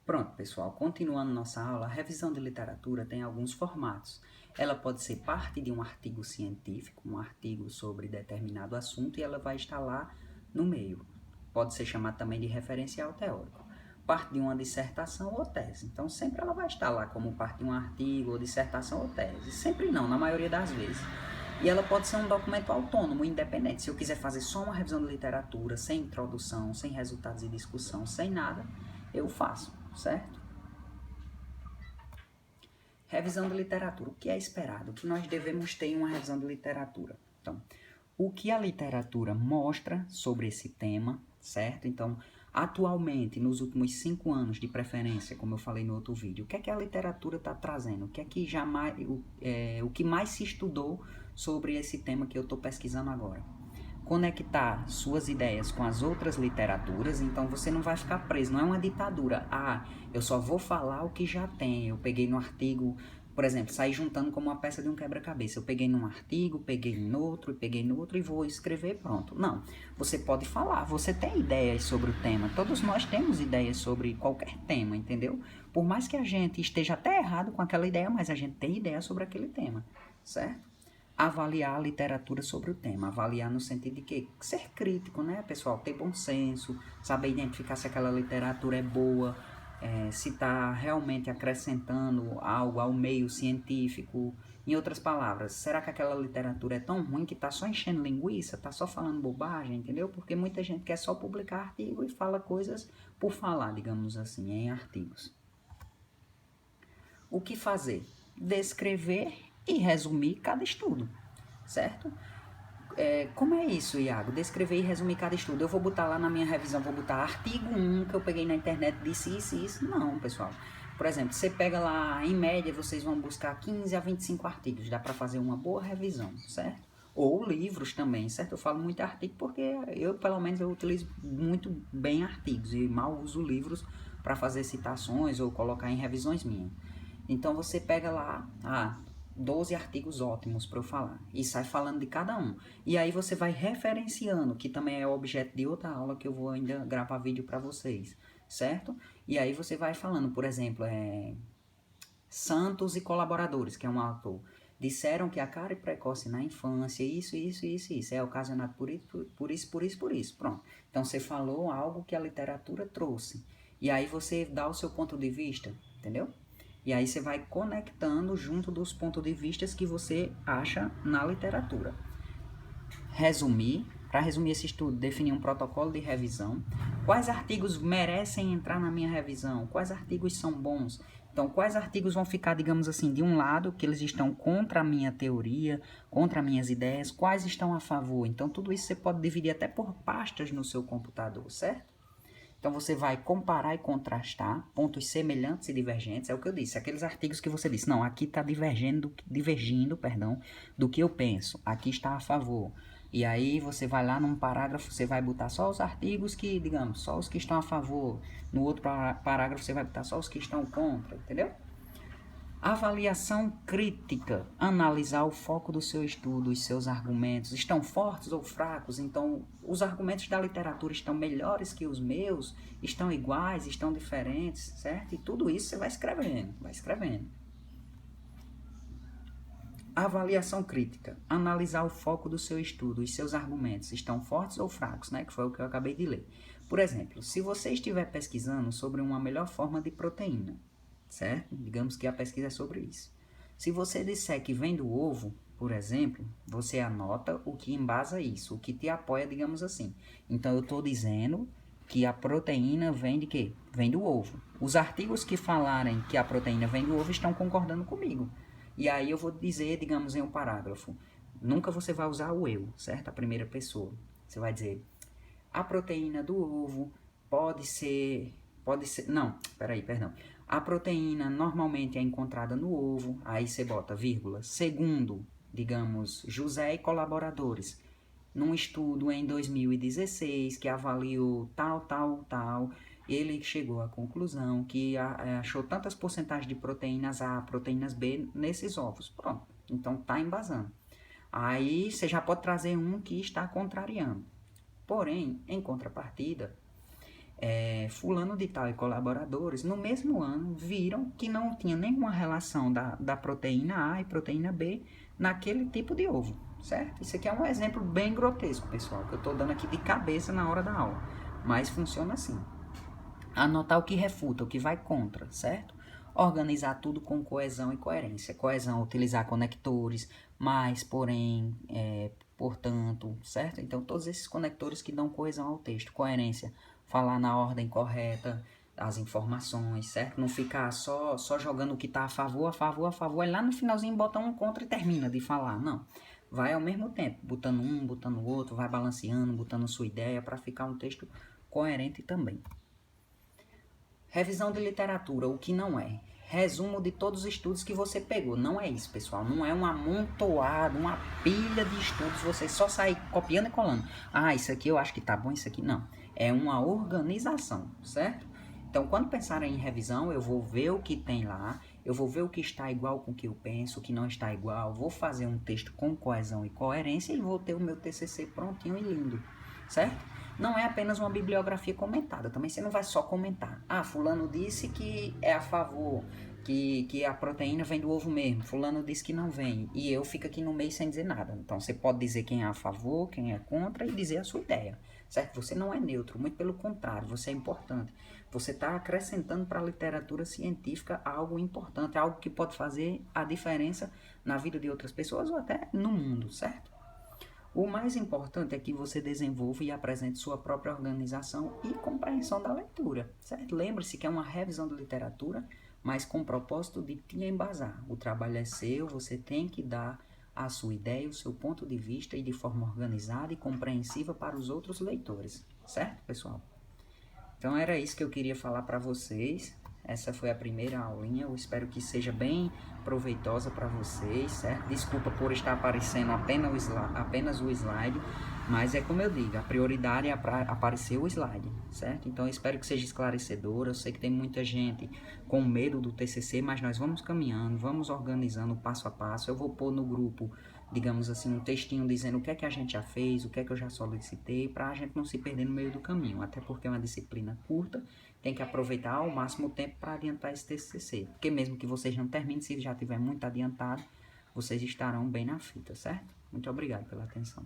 Pronto, pessoal, continuando nossa aula, a revisão de literatura tem alguns formatos. Ela pode ser parte de um artigo científico, um artigo sobre determinado assunto, e ela vai estar lá no meio. Pode ser chamada também de referencial teórico. Parte de uma dissertação ou tese. Então, sempre ela vai estar lá como parte de um artigo, ou dissertação ou tese. Sempre não, na maioria das vezes. E ela pode ser um documento autônomo, independente. Se eu quiser fazer só uma revisão de literatura, sem introdução, sem resultados de discussão, sem nada, eu faço, certo? Revisão de literatura. O que é esperado? O que nós devemos ter em uma revisão de literatura? Então, o que a literatura mostra sobre esse tema, certo? Então, atualmente, nos últimos 5 anos, de preferência, como eu falei no outro vídeo, o que é que a literatura está trazendo? O que é que o que mais se estudou sobre esse tema que eu estou pesquisando agora? Conectar suas ideias com as outras literaturas, então você não vai ficar preso, não é uma ditadura. Ah, eu só vou falar o que já tem. Eu peguei no artigo, por exemplo, saí juntando como uma peça de um quebra-cabeça. Eu peguei num artigo, peguei no outro, peguei no outro e vou escrever, pronto. Não, você pode falar, você tem ideias sobre o tema. Todos nós temos ideias sobre qualquer tema, entendeu? Por mais que a gente esteja até errado com aquela ideia, mas a gente tem ideia sobre aquele tema, certo? Avaliar a literatura sobre o tema. Avaliar no sentido de que ser crítico, né, pessoal? Ter bom senso, saber identificar se aquela literatura é boa, se está realmente acrescentando algo ao meio científico. Em outras palavras, será que aquela literatura é tão ruim que está só enchendo linguiça, está só falando bobagem, entendeu? Porque muita gente quer só publicar artigo e fala coisas por falar, digamos assim, em artigos. O que fazer? Descrever e resumir cada estudo, certo? Como é isso, Iago? Descrever e resumir cada estudo. Eu vou botar lá na minha revisão, vou botar artigo 1 que eu peguei na internet, disse isso e isso. Não, pessoal. Por exemplo, você pega lá, em média, vocês vão buscar 15 a 25 artigos. Dá para fazer uma boa revisão, certo? Ou livros também, certo? Eu falo muito artigo porque eu, pelo menos, eu utilizo muito bem artigos e mal uso livros para fazer citações ou colocar em revisões minhas. Então você pega lá, 12 artigos ótimos para eu falar e sai falando de cada um. E aí você vai referenciando, que também é objeto de outra aula que eu vou ainda gravar vídeo para vocês, certo? E aí você vai falando, por exemplo, Santos e colaboradores, que é um autor, disseram que a cárie precoce na infância, isso, é ocasionado por isso. Pronto. Então você falou algo que a literatura trouxe. E aí você dá o seu ponto de vista, entendeu? E aí você vai conectando junto dos pontos de vista que você acha na literatura. Para resumir esse estudo, definir um protocolo de revisão. Quais artigos merecem entrar na minha revisão? Quais artigos são bons? Então, quais artigos vão ficar, digamos assim, de um lado, que eles estão contra a minha teoria, contra minhas ideias, quais estão a favor? Então, tudo isso você pode dividir até por pastas no seu computador, certo? Então, você vai comparar e contrastar pontos semelhantes e divergentes. É o que eu disse. Aqueles artigos que você disse, não, aqui está divergindo, do que eu penso. Aqui está a favor. E aí, você vai lá num parágrafo, você vai botar só os artigos que, digamos, só os que estão a favor. No outro parágrafo, você vai botar só os que estão contra, entendeu? Avaliação crítica, analisar o foco do seu estudo, os seus argumentos, estão fortes ou fracos? Então, os argumentos da literatura estão melhores que os meus? Estão iguais? Estão diferentes? Certo? E tudo isso você vai escrevendo. Avaliação crítica, analisar o foco do seu estudo, os seus argumentos, estão fortes ou fracos, né? Que foi o que eu acabei de ler. Por exemplo, se você estiver pesquisando sobre uma melhor forma de proteína, certo? Digamos que a pesquisa é sobre isso. Se você disser que vem do ovo, por exemplo, você anota o que embasa isso, o que te apoia, digamos assim. Então, eu estou dizendo que a proteína vem de quê? Vem do ovo. Os artigos que falarem que a proteína vem do ovo estão concordando comigo. E aí eu vou dizer, digamos, em um parágrafo. Nunca você vai usar o eu, certo? A primeira pessoa. Você vai dizer, a proteína do ovo pode ser... A proteína normalmente é encontrada no ovo, aí você bota vírgula, segundo, digamos, José e colaboradores, num estudo em 2016 que avaliou tal, ele chegou à conclusão que achou tantas porcentagens de proteínas A, proteínas B nesses ovos. Pronto, então tá embasando. Aí você já pode trazer um que está contrariando. Porém, em contrapartida, fulano de tal e colaboradores, no mesmo ano, viram que não tinha nenhuma relação da proteína A e proteína B naquele tipo de ovo, certo? Isso aqui é um exemplo bem grotesco, pessoal, que eu estou dando aqui de cabeça na hora da aula, mas funciona assim. Anotar o que refuta, o que vai contra, certo? Organizar tudo com coesão e coerência. Coesão, utilizar conectores, mais, porém, portanto, certo? Então, todos esses conectores que dão coesão ao texto. Coerência, falar na ordem correta as informações, certo? Não ficar só jogando o que está a favor, e lá no finalzinho bota um contra e termina de falar. Não. Vai ao mesmo tempo, botando um, botando o outro, vai balanceando, botando sua ideia para ficar um texto coerente também. Revisão de literatura, o que não é. Resumo de todos os estudos que você pegou. Não é isso, pessoal. Não é um amontoado, uma pilha de estudos. Você só sai copiando e colando. Ah, isso aqui eu acho que tá bom, isso aqui não. É uma organização, certo? Então, quando pensarem em revisão, eu vou ver o que tem lá. Eu vou ver o que está igual com o que eu penso, o que não está igual. Vou fazer um texto com coesão e coerência e vou ter o meu TCC prontinho e lindo, certo? Não é apenas uma bibliografia comentada, também você não vai só comentar. Ah, fulano disse que é a favor, que a proteína vem do ovo mesmo, fulano disse que não vem, e eu fico aqui no meio sem dizer nada. Então você pode dizer quem é a favor, quem é contra e dizer a sua ideia, certo? Você não é neutro, muito pelo contrário, você é importante. Você está acrescentando para a literatura científica algo importante, algo que pode fazer a diferença na vida de outras pessoas ou até no mundo, certo? O mais importante é que você desenvolva e apresente sua própria organização e compreensão da leitura, certo? Lembre-se que é uma revisão de literatura, mas com o propósito de te embasar. O trabalho é seu, você tem que dar a sua ideia, o seu ponto de vista e de forma organizada e compreensiva para os outros leitores, certo, pessoal? Então era isso que eu queria falar para vocês. Essa foi a primeira aulinha. Eu espero que seja bem proveitosa para vocês, certo? Desculpa por estar aparecendo apenas o slide, mas é como eu digo, a prioridade é aparecer o slide, certo? Então eu espero que seja esclarecedor. Eu sei que tem muita gente com medo do TCC, mas nós vamos caminhando, vamos organizando passo a passo. Eu vou pôr no grupo, digamos assim, um textinho dizendo o que é que a gente já fez, o que é que eu já solicitei, para a gente não se perder no meio do caminho, até porque é uma disciplina curta, tem que aproveitar ao máximo o tempo para adiantar esse TCC, porque mesmo que vocês não terminem, se já tiver muito adiantado, vocês estarão bem na fita, certo? Muito obrigado pela atenção.